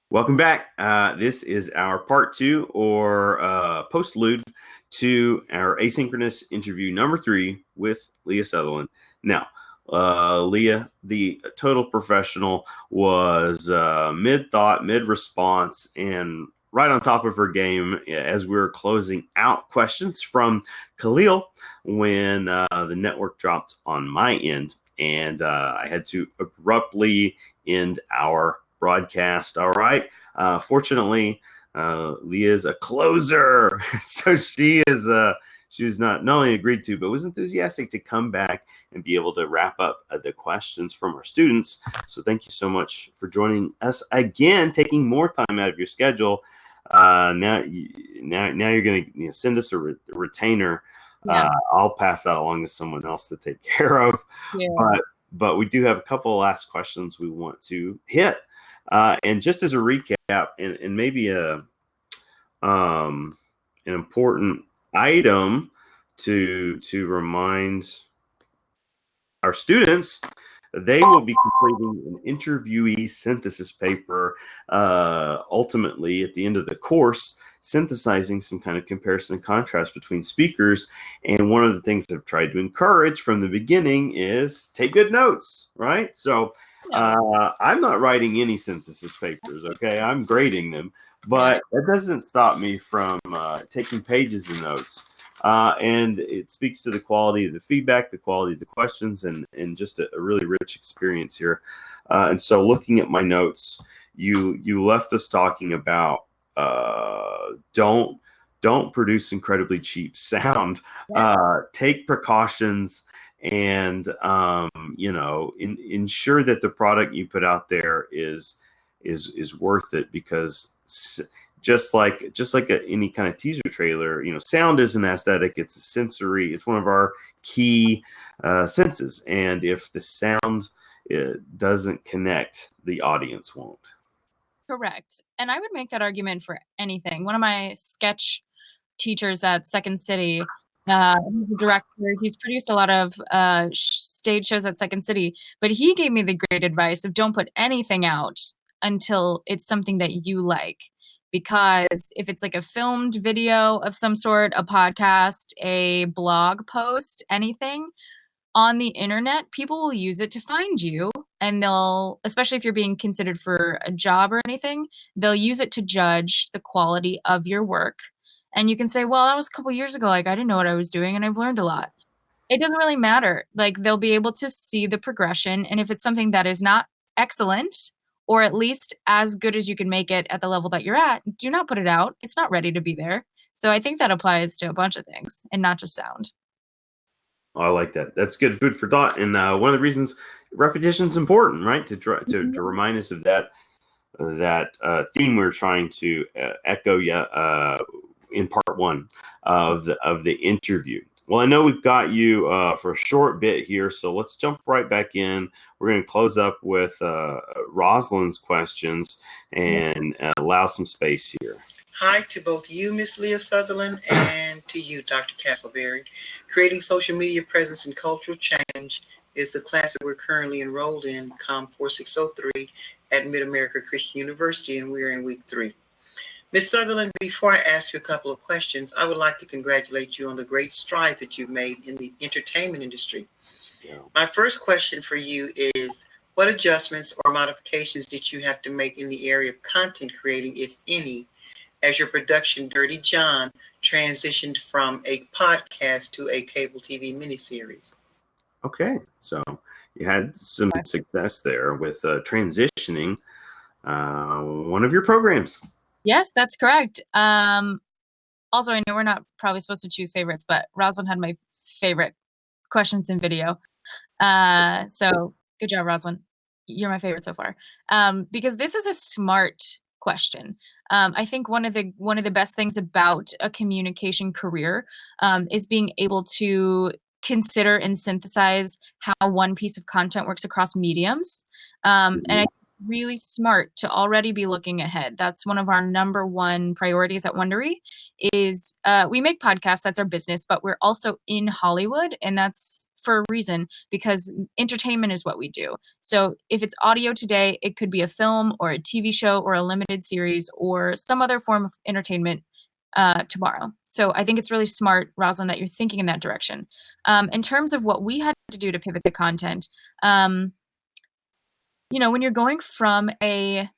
Welcome back. This is our part two or postlude to our asynchronous interview number 3 with Leah Sutherland. Now, Leah, the total professional, was mid-thought, mid-response, and right on top of her game as we were closing out questions from Khalil when the network dropped on my end. And I had to abruptly end our broadcast. All right. Fortunately, Leah's a closer, so she was not only agreed to, but was enthusiastic to come back and be able to wrap up the questions from our students. So thank you so much for joining us again, taking more time out of your schedule. Now you're going to send us a retainer. Yeah. I'll pass that along to someone else to take care of. Yeah. But we do have a couple of last questions we want to hit. And just as a recap, and maybe an important item to remind our students, they will be completing an interviewee synthesis paper ultimately at the end of the course, synthesizing some kind of comparison and contrast between speakers. And one of the things I've tried to encourage from the beginning is take good notes, right? So I'm not writing any synthesis papers, okay? I'm grading them, but that doesn't stop me from taking pages of notes. And it speaks to the quality of the feedback, the quality of the questions, and just a really rich experience here. And so looking at my notes, you left us talking about don't produce incredibly cheap sound. Take precautions and ensure that the product you put out there is worth it, because just like any kind of teaser trailer, sound isn't aesthetic, it's a sensory, it's one of our key senses, and if the sound doesn't connect, the audience won't. Correct. And I would make that argument for anything. One of my sketch teachers at Second City, he's a director. He's produced a lot of stage shows at Second City, but he gave me the great advice of don't put anything out until it's something that you like. Because if it's like a filmed video of some sort, a podcast, a blog post, anything on the internet, people will use it to find you, and they'll, especially if you're being considered for a job or anything, they'll use it to judge the quality of your work. And you can say, well, that was a couple years ago. Like, I didn't know what I was doing and I've learned a lot. It doesn't really matter. Like, they'll be able to see the progression. And if it's something that is not excellent, or at least as good as you can make it at the level that you're at, do not put it out. It's not ready to be there. So I think that applies to a bunch of things and not just sound. I like that. That's good food for thought. And one of the reasons repetition is important, right? To remind us of that theme we're trying to echo in part one of the interview. Well, I know we've got you for a short bit here, so let's jump right back in. We're going to close up with Rosalind's questions and allow some space here. Hi to both you, Miss Leah Sutherland, and to you, Dr. Castleberry. Creating social media presence and cultural change is the class that we're currently enrolled in, COM 4603 at Mid-America Christian University, and we're in week 3. Ms. Sutherland, before I ask you a couple of questions, I would like to congratulate you on the great strides that you've made in the entertainment industry. Yeah. My first question for you is, what adjustments or modifications did you have to make in the area of content creating, if any, as your production, Dirty John, transitioned from a podcast to a cable TV miniseries? Okay, so you had some success there with transitioning one of your programs. Yes, that's correct. Also, I know we're not probably supposed to choose favorites, but Rosalind had my favorite questions in video. So good job, Rosalind. You're my favorite so far. Because this is a smart question. I think one of the best things about a communication career is being able to consider and synthesize how one piece of content works across mediums. And I think really smart to already be looking ahead. That's one of our number one priorities at Wondery is we make podcasts, that's our business, but we're also in Hollywood, and that's for a reason, because entertainment is what we do. So if it's audio today, it could be a film or a TV show or a limited series or some other form of entertainment tomorrow. So I think it's really smart, Rosalind, that you're thinking in that direction. In terms of what we had to do to pivot the content, when you're going from a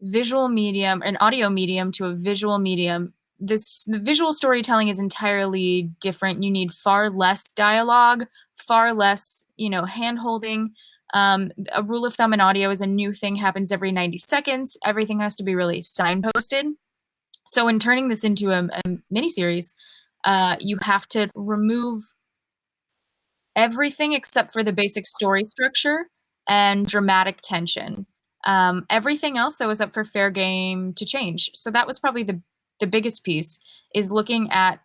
visual medium, an audio medium to a visual medium, the visual storytelling is entirely different. You need far less dialogue, far less, hand holding. A rule of thumb in audio is a new thing happens every 90 seconds. Everything has to be really signposted. So in turning this into a miniseries, you have to remove everything except for the basic story structure and dramatic tension. Everything else that was up for fair game to change. So that was probably the biggest piece, is looking at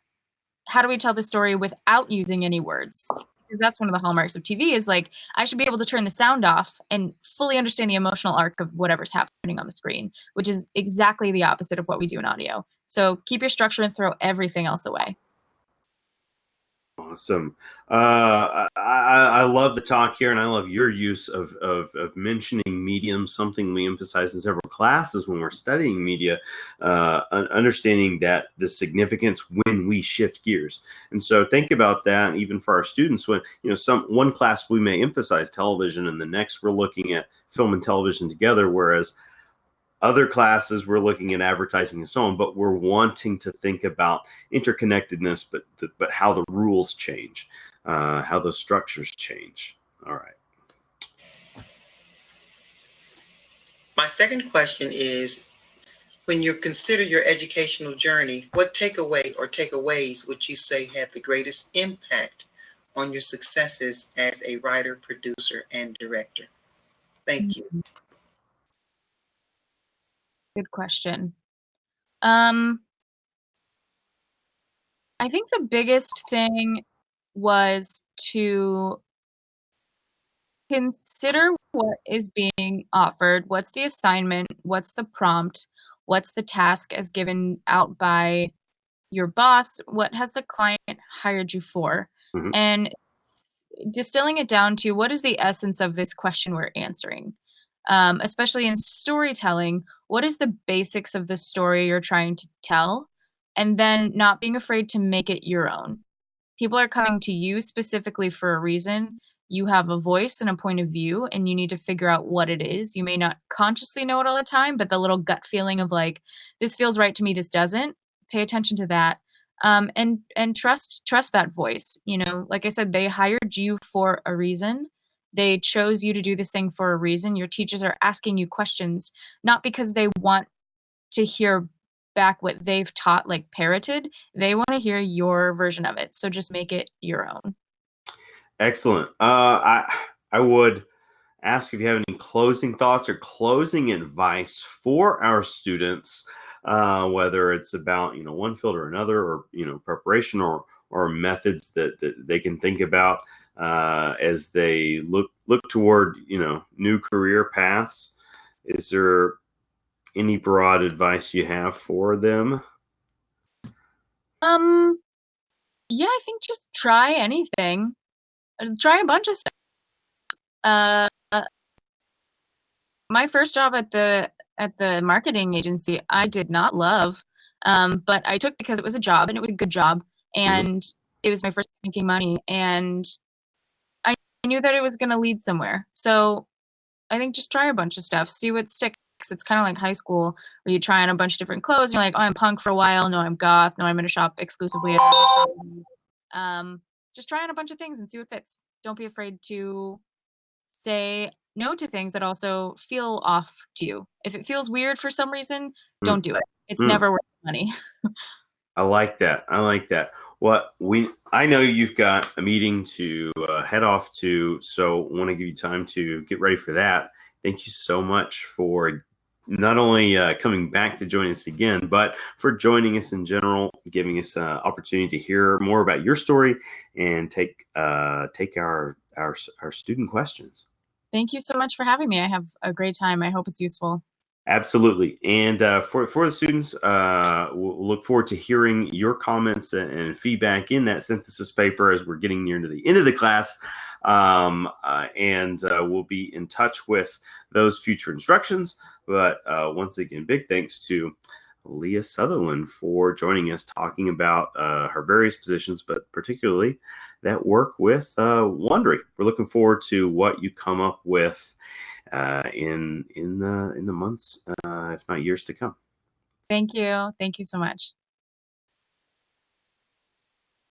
how do we tell the story without using any words? Because that's one of the hallmarks of TV, is like, I should be able to turn the sound off and fully understand the emotional arc of whatever's happening on the screen, which is exactly the opposite of what we do in audio. So keep your structure and throw everything else away. Awesome. I love the talk here, and I love your use of mentioning medium, something we emphasize in several classes when we're studying media, understanding that the significance when we shift gears. And so think about that even for our students when, one class we may emphasize television and the next we're looking at film and television together, whereas other classes we're looking at advertising and so on, but we're wanting to think about interconnectedness, but how the rules change, how those structures change. All right. My second question is, when you consider your educational journey, what takeaway or takeaways would you say had the greatest impact on your successes as a writer, producer, and director? Thank you. Good question. I think the biggest thing was to consider what is being offered, what's the assignment, what's the prompt, what's the task as given out by your boss, what has the client hired you for, Mm-hmm. and distilling it down to what is the essence of this question we're answering. Especially in storytelling, what is the basics of the story you're trying to tell, and then not being afraid to make it your own. People are coming to you specifically for a reason. You have a voice and a point of view, and you need to figure out what it is. You may not consciously know it all the time, but the little gut feeling of like, this feels right to me, this doesn't. Pay attention to that. And trust that voice. Like I said, they hired you for a reason. They chose you to do this thing for a reason. Your teachers are asking you questions, not because they want to hear back what they've taught, like parroted. They want to hear your version of it. So just make it your own. Excellent. I would ask if you have any closing thoughts or closing advice for our students, whether it's about one field or another, or preparation or methods that they can think about as they look toward new career paths. Is there any broad advice you have for them? Yeah, I think just try anything. Try a bunch of stuff. My first job at the marketing agency, I did not love, but I took because it was a job and it was a good job, and it was my first time making money, and I knew that it was going to lead somewhere. So I think just try a bunch of stuff, see what sticks. It's kind of like high school where you try on a bunch of different clothes. And you're like, oh, I'm punk for a while. No, I'm goth. No, I'm going to shop exclusively at just try on a bunch of things and see what fits. Don't be afraid to say no to things that also feel off to you. If it feels weird for some reason, don't do it. It's never worth the money. I like that. I know you've got a meeting to head off to, so want to give you time to get ready for that. Thank you so much for not only coming back to join us again, but for joining us in general, giving us an opportunity to hear more about your story and take our student questions. Thank you so much for having me. I have a great time. I hope it's useful. Absolutely. And for the students, we'll look forward to hearing your comments and feedback in that synthesis paper as we're getting near to the end of the class. And we'll be in touch with those future instructions. But once again, big thanks to Leah Sutherland for joining us, talking about her various positions, but particularly that work with Wondery. We're looking forward to what you come up with in the months, if not years to come. Thank you. Thank you so much.